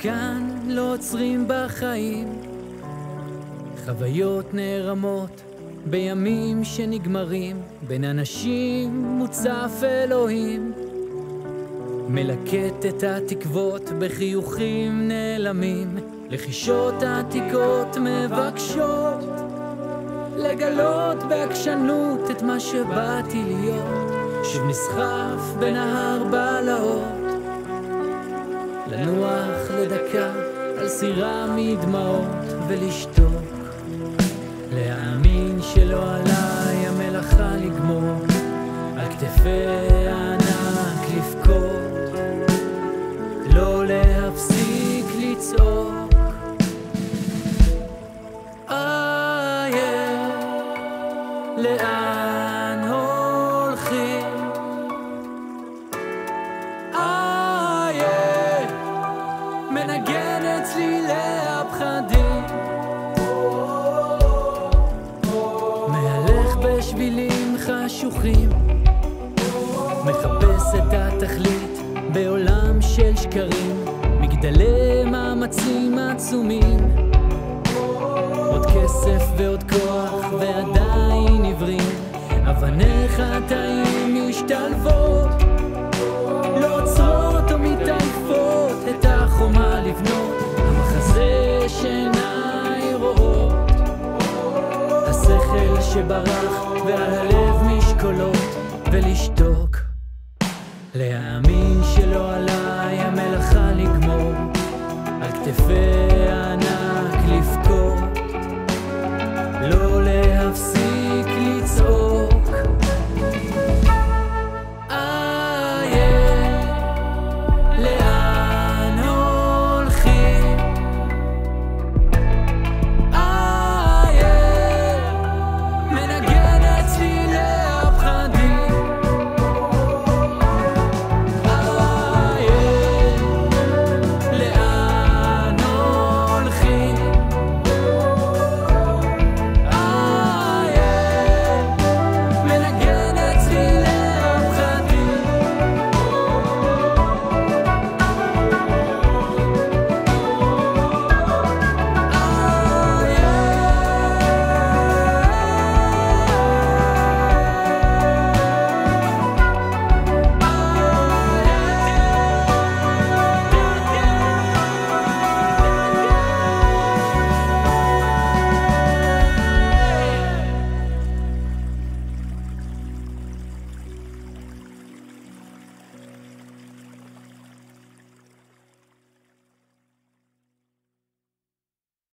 כאן לא עוצרים בחיים, חוויות נערמות בימים שנגמרים, בין אנשים מוצף אלוהים, מלקט את התקוות בחיוכים נעלמים, לחישות עתיקות מבקשות לגלות בעקשנות את מה שבאתי להיות, שוב נסחף בנהר בלהות, לנוח לדקה על סירה מדמעות ולשתוק, להאמין שלא עליי המלאכה לגמור, על כתפי הענק לבכות, לא להפסיק לצעוק. לאן הולכים? מנגן אצלי להפחדים, מהלך בשבילים חשוכים, מחפש את התכלית בעולם של שקרים, מגדלי מאמצים עצומים, עוד כסף ועוד כוח ועדיין עיוורים, אבני חטאים משתלבות, לא עוצרות או מתעייפות את החומה לבנות, המחזה שעיניי רואות, השכל שברח ועל הלב משקולות, ולשתוק, להאמין שלא עליי המלאכה לגמור, על כתפי הענק